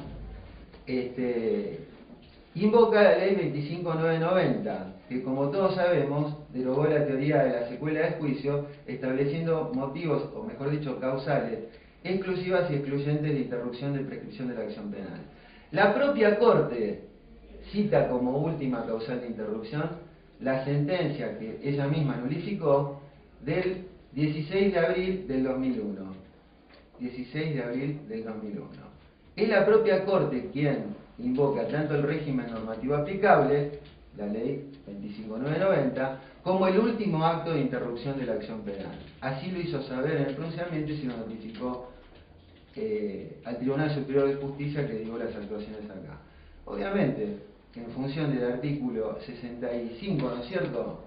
invoca la ley 25990, que, como todos sabemos, derogó la teoría de la secuela del juicio, estableciendo motivos, o mejor dicho, causales, exclusivas y excluyentes de interrupción de prescripción de la acción penal. La propia Corte cita como última causal de interrupción la sentencia que ella misma nulificó del 16 de abril del 2001. 16 de abril del 2001. Es la propia Corte quien invoca tanto el régimen normativo aplicable, la ley 25990, como el último acto de interrupción de la acción penal. Así lo hizo saber en el pronunciamiento y se lo notificó al Tribunal Superior de Justicia, que dio las actuaciones acá. Obviamente, en función del artículo 65, ¿no es cierto?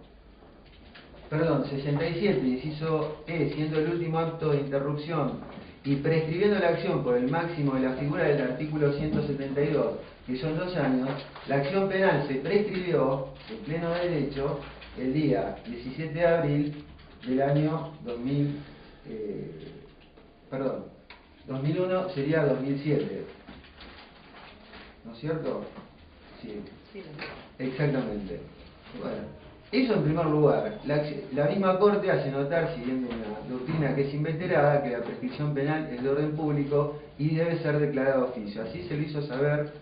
Perdón, 67, inciso E, siendo el último acto de interrupción y prescribiendo la acción por el máximo de la figura del artículo 172, que son 2 años, la acción penal se prescribió de pleno derecho el día 17 de abril del año 2001 sería 2007. ¿No es cierto? Sí. Exactamente. Bueno, Eso en primer lugar. La misma Corte hace notar, siguiendo una doctrina que es inveterada, que la prescripción penal es de orden público y debe ser declarada de oficio. Así se lo hizo saber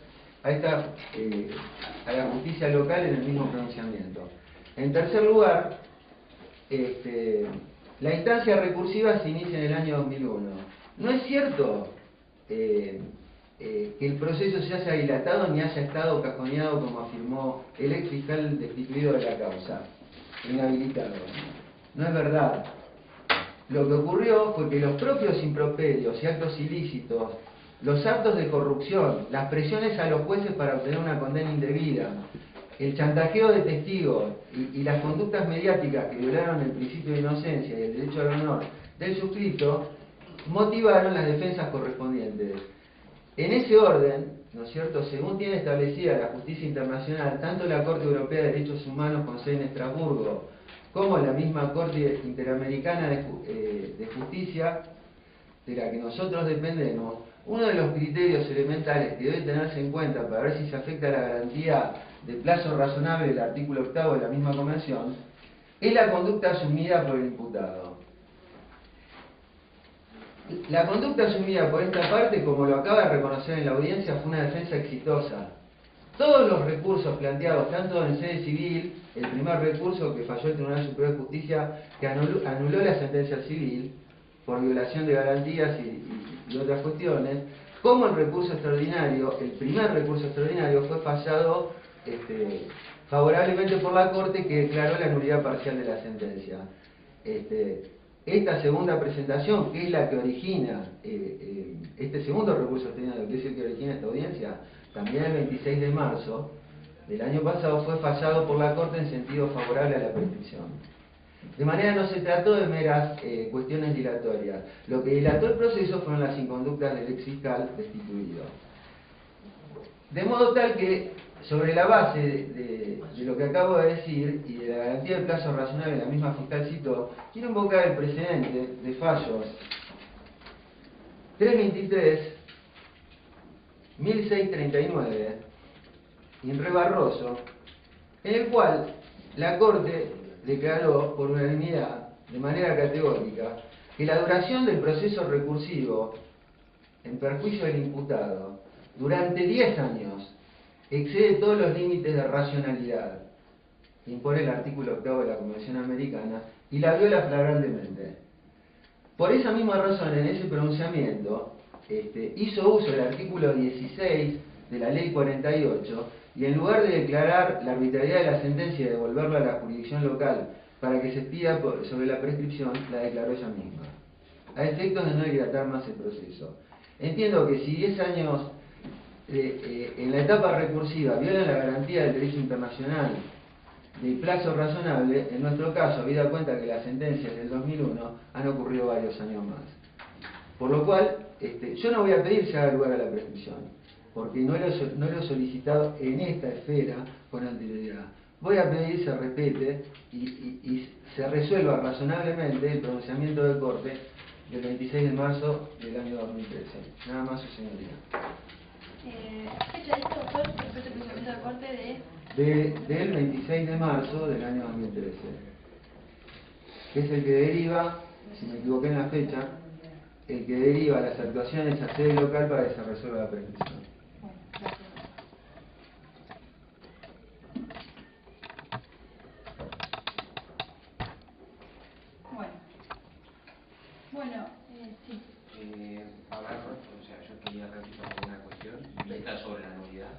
a la justicia local en el mismo pronunciamiento. En tercer lugar, la instancia recursiva se inicia en el año 2001. No es cierto que el proceso se haya dilatado ni haya estado cajoneado, como afirmó el ex fiscal destituido de la causa, inhabilitado. No es verdad. Lo que ocurrió fue que los propios improperios y actos ilícitos, los actos de corrupción, las presiones a los jueces para obtener una condena indebida, el chantajeo de testigos y las conductas mediáticas que violaron el principio de inocencia y el derecho al honor del suscrito, motivaron las defensas correspondientes. En ese orden, ¿no es cierto?, según tiene establecida la justicia internacional, tanto la Corte Europea de Derechos Humanos con sede en Estrasburgo, como la misma Corte Interamericana de Justicia, de la que nosotros dependemos, uno de los criterios elementales que debe tenerse en cuenta para ver si se afecta la garantía de plazo razonable del artículo 8 de la misma convención, es la conducta asumida por el imputado. La conducta asumida por esta parte, como lo acaba de reconocer en la audiencia, fue una defensa exitosa. Todos los recursos planteados, tanto en sede civil, el primer recurso que falló el Tribunal Superior de Justicia, que anuló la sentencia civil por violación de garantías y otras cuestiones, como el recurso extraordinario, el primer recurso extraordinario fue fallado favorablemente por la Corte, que declaró la nulidad parcial de la sentencia. Esta segunda presentación, que es la que origina este segundo recurso extraordinario, que es el que origina esta audiencia, también el 26 de marzo del año pasado, fue fallado por la Corte en sentido favorable a la prescripción. De manera, no se trató de meras cuestiones dilatorias. Lo que dilató el proceso fueron las inconductas del ex fiscal destituido. De modo tal que, sobre la base de lo que acabo de decir y de la garantía del plazo razonable que la misma fiscal citó, quiero invocar el precedente de fallos 323, 1639 y en Rebarroso, en el cual la Corte declaró por unanimidad, de manera categórica, que la duración del proceso recursivo en perjuicio del imputado durante 10 años excede todos los límites de racionalidad que impone el artículo 8 de la Convención Americana y la viola flagrantemente. Por esa misma razón, en ese pronunciamiento, hizo uso del artículo 16 de la Ley 48 y en lugar de declarar la arbitrariedad de la sentencia y devolverla a la jurisdicción local para que se expida sobre la prescripción, la declaró ella misma, a efectos de no dilatar más el proceso. Entiendo que si 10 años en la etapa recursiva violan la garantía del derecho internacional de plazo razonable, en nuestro caso, habida cuenta que las sentencias del 2001 han ocurrido varios años más. Por lo cual, yo no voy a pedir que se haga lugar a la prescripción, porque no lo he solicitado en esta esfera con anterioridad. Voy a pedir se respete y se resuelva razonablemente el pronunciamiento de Corte del 26 de marzo del año 2013. Nada más, su señoría. ¿Fecha esto, doctor? Respecto al pronunciamiento de Corte del 26 de marzo del año 2013, que es el que deriva, si me equivoqué en la fecha, el que deriva las actuaciones a sede local para que se resuelva la prescripción. Bueno, sí. Hablar, o sea, yo quería realizar una cuestión, está sobre la nulidad.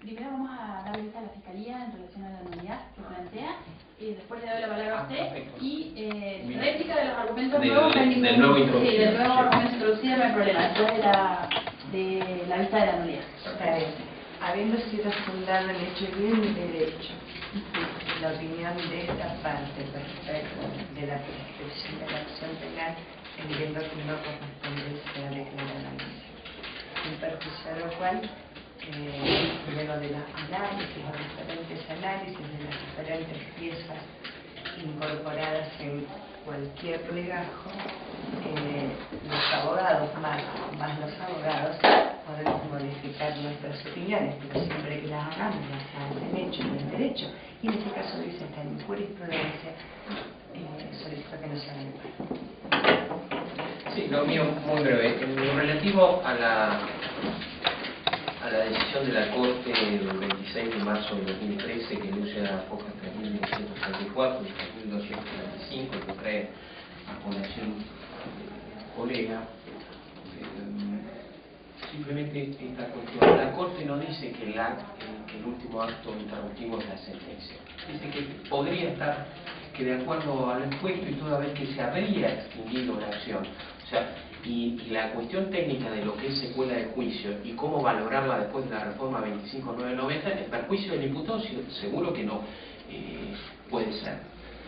Primero vamos a dar vista a la Fiscalía en relación a la nulidad que plantea, y después le doy la palabra a usted, y réplica de los argumentos nuevos. Del nuevo introducido. Sí, del nuevo argumento introducido, no hay problema, después de la vista de la nulidad. Está bien. Habiendo sido fundado en hecho y en derecho, la opinión de esta parte respecto de la prescripción de la acción penal, entiendo que no corresponde a declarar la misión. En perjuicio de lo cual, luego de los análisis, los diferentes análisis de las diferentes piezas incorporadas en cualquier legajo, los abogados, más los abogados, podemos modificar nuestras opiniones, pero siempre que las hagamos basadas en hecho y en derecho, y en este caso dice está en jurisprudencia, solicito que no se haga el paro. Sí, lo mío muy breve. En lo relativo a la decisión de la Corte del 26 de marzo de 2013 que enuncia la FOJA 3234 y 3235 que trae a colación colega, simplemente esta cuestión. La Corte no dice que el último acto interruptivo es la sentencia. Dice que podría estar, que de acuerdo al expuesto y toda vez que se habría extinguido la acción, o sea, y la cuestión técnica de lo que es secuela de juicio y cómo valorarla después de la reforma 25990, el perjuicio del imputado seguro que no puede ser.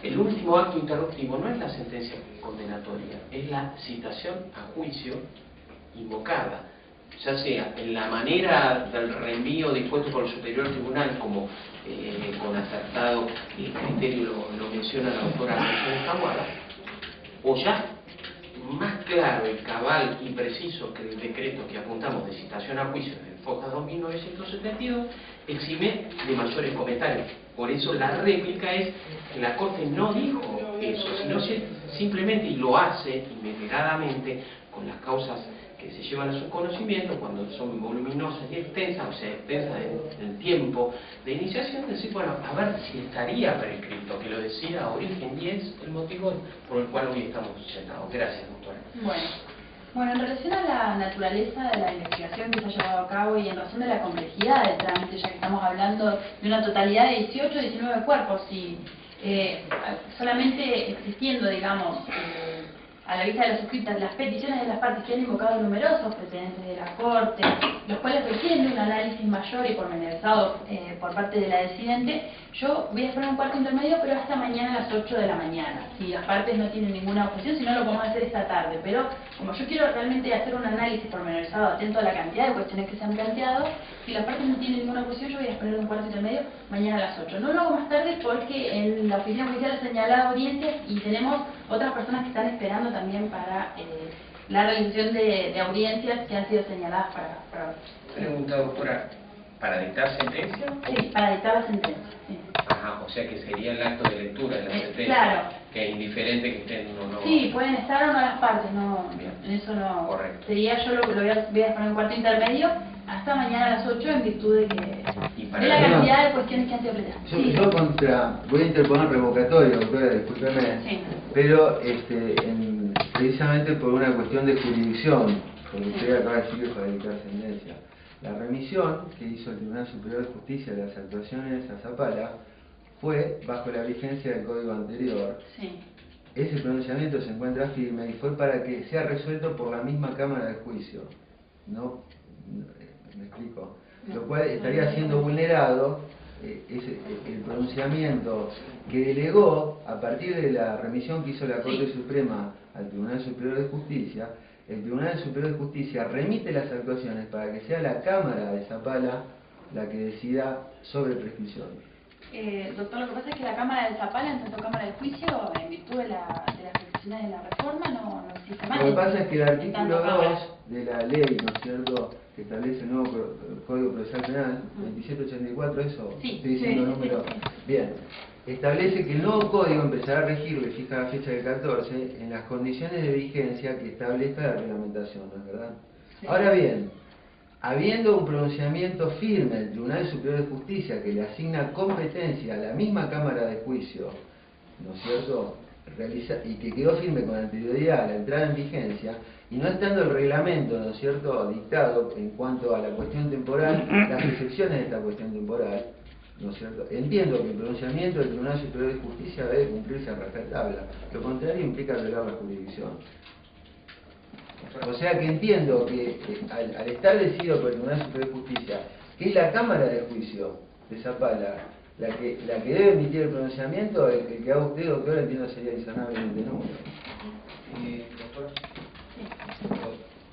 El último acto interruptivo no es la sentencia condenatoria, es la citación a juicio invocada, ya sea en la manera del reenvío dispuesto por el superior tribunal, como con acertado criterio lo menciona la doctora Mercedes Taboada, o ya más claro y cabal y preciso que el decreto que apuntamos de citación a juicio del FOJA 2972 exime de mayores comentarios. Por eso la réplica es que la Corte no dijo eso, sino simplemente, y lo hace inmediatamente con las causas que se llevan a su conocimiento cuando son voluminosas y extensas, o sea, extensas en el tiempo de iniciación, decir, bueno, a ver si estaría prescrito, que lo decía origen 10, el motivo por el cual hoy estamos sentados. Gracias, doctora. Bueno, en relación a la naturaleza de la investigación que se ha llevado a cabo y en razón de la complejidad del trámite, ya que estamos hablando de una totalidad de 18 o 19 cuerpos y solamente existiendo, digamos, a la vista de las suscritas, las peticiones de las partes que han invocado numerosos precedentes de la Corte, los cuales requieren de un análisis mayor y pormenorizado por parte de la decidente, yo voy a esperar un cuarto intermedio, pero hasta mañana a las 8 de la mañana. Si las partes no tienen ninguna objeción, si no lo podemos hacer esta tarde. Pero como yo quiero realmente hacer un análisis pormenorizado, atento a la cantidad de cuestiones que se han planteado, si las partes no tienen ninguna objeción, yo voy a esperar un cuarto intermedio mañana a las 8. No lo hago más tarde porque en la oficina judicial ha señalado audiencias y tenemos otras personas que están esperando también para la realización de audiencias que han sido señaladas para Pregunta, doctora, ¿para dictar sentencia? Sí, para dictar la sentencia. Sí. Ajá, o sea que sería el acto de lectura de la sentencia. Claro. Que es indiferente que estén o no. Sí, pueden estar o no las partes, no, Bien. en eso no. Correcto. Sería yo lo voy a dejar un cuarto intermedio hasta mañana a las 8 en virtud de que de la cantidad de cuestiones que han sido planteadas. Yo voy a interponer revocatoria, doctora, discúlpeme, Sí. pero precisamente por una cuestión de jurisdicción, como usted acaba de decir, para dictar sentencia. La remisión que hizo el Tribunal Superior de Justicia de las actuaciones a Zapala fue bajo la vigencia del código anterior. Sí. Ese pronunciamiento se encuentra firme y fue para que sea resuelto por la misma Cámara de Juicio. ¿No? ¿Me explico? Lo cual estaría siendo vulnerado el pronunciamiento que delegó a partir de la remisión que hizo la Corte Suprema al Tribunal Superior de Justicia. El Tribunal Superior de Justicia remite las actuaciones para que sea la Cámara de Zapala la que decida sobre prescripción. Doctor, lo que pasa es que la Cámara de Zapala, en tanto Cámara de Juicio, en virtud de las prescripciones de la reforma, no existe más. Lo que pasa es que el artículo 2 de la ley, ¿no es cierto?, que establece el nuevo Código Procesal Penal, 2784, eso, Sí, estoy diciendo el número. Bien, establece que el nuevo código empezará a regir, le fija la fecha del 14, en las condiciones de vigencia que establezca la reglamentación, ¿no es verdad? Sí. Ahora bien, habiendo un pronunciamiento firme del Tribunal Superior de Justicia que le asigna competencia a la misma Cámara de Juicio, ¿no es cierto?, y que quedó firme con anterioridad a la entrada en vigencia, y no estando el reglamento, ¿no es cierto?, dictado en cuanto a la cuestión temporal, las excepciones de esta cuestión temporal, ¿no es cierto?, entiendo que el pronunciamiento del Tribunal Superior de Justicia debe cumplirse a rajatabla, lo contrario implica violar la jurisdicción. O sea que entiendo que al estar decidido por el Tribunal Superior de Justicia, que es la Cámara de Juicio de Zapala, la que debe emitir el pronunciamiento, el que haga usted, doctor, entiendo sería insanablemente nulo. Doctor,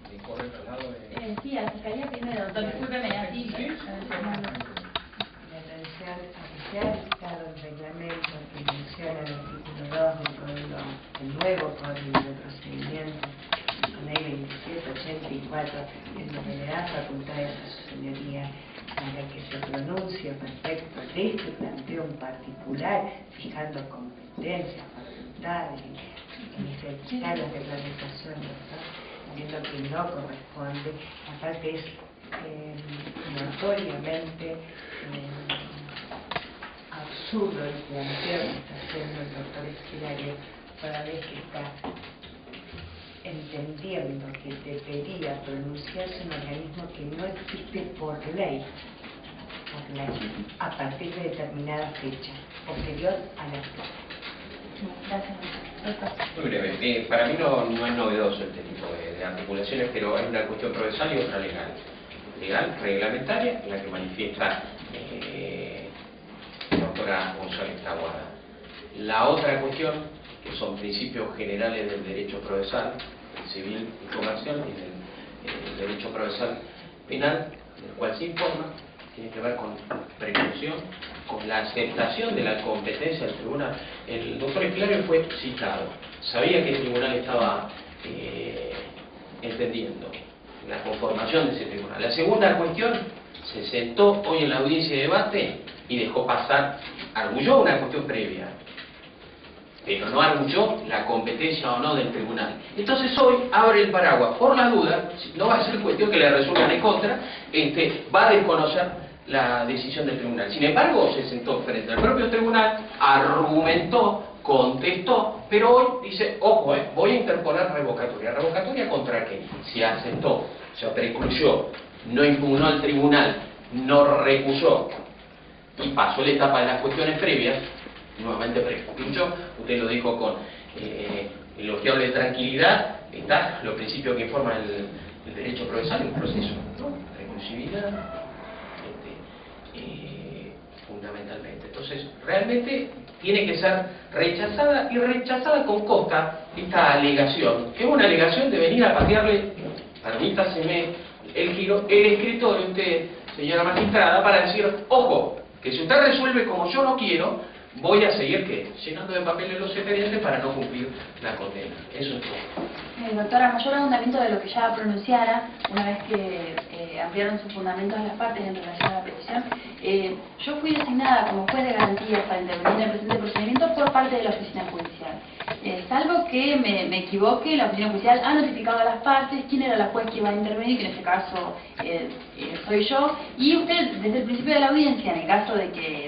¿me corre el traslado? Sí, a la Fiscalía primero, doctor, discúlpeme, así. La atención a que se ha dictado el reglamento que menciona el artículo 2 del código, el nuevo Código de Procedimiento, la ley 2784, en donde le da facultades a su señoría para que se pronuncie respecto de este planteo en particular. popular, fijando competencias, facultades, ejecutar las reglamentaciones, ¿no? Viendo que no corresponde, aparte es notoriamente absurdo el planteo que está haciendo el doctor Esquilario cada vez que está entendiendo que debería pronunciarse un organismo que no existe por ley, a partir de determinada fecha, posterior a la fecha. Gracias. Muy breve. Para mí no es novedoso este tipo de articulaciones, pero hay una cuestión procesal y otra legal. Legal, reglamentaria, la que manifiesta la doctora González Taboada. La otra cuestión, que son principios generales del derecho procesal, civil y comercial, y del derecho procesal penal, del cual se informa, tiene que ver con precaución, con la aceptación de la competencia del tribunal. El doctor Esquilario fue citado, sabía que el tribunal estaba entendiendo la conformación de ese tribunal. La segunda cuestión, se sentó hoy en la audiencia de debate y dejó pasar, arguyó una cuestión previa, pero no arguyó la competencia o no del tribunal. Entonces hoy abre el paraguas, por la duda, no va a ser cuestión que le resuelvan en contra, va a desconocer la decisión del tribunal. Sin embargo, se sentó frente al propio tribunal, argumentó, contestó, pero hoy dice, ojo, voy a interponer revocatoria. ¿Revocatoria contra qué? Si aceptó, se precluyó, no impugnó al tribunal, no recusó y pasó la etapa de las cuestiones previas, nuevamente precluyó, usted lo dijo con elogiable tranquilidad, está los principios que informan el derecho procesal, el proceso, ¿no? Reclusividad, fundamentalmente. Entonces, realmente tiene que ser rechazada y rechazada con costa esta alegación, que es una alegación de venir a patearle, permítaseme el giro, el escritorio, usted, señora magistrada, para decir, ojo, que si usted resuelve como yo no quiero, voy a seguir, ¿qué? Llenando de papeles los expedientes para no cumplir la condena. Eso es todo. Doctora, mayor abundamiento de lo que ya pronunciara, una vez que ampliaron sus fundamentos las partes en relación a la petición, yo fui designada como juez de garantías para intervenir en el presente procedimiento por parte de la oficina judicial. Salvo que me equivoque, la oficina judicial ha notificado a las partes quién era la juez que iba a intervenir, que en este caso soy yo, y usted desde el principio de la audiencia, en el caso de que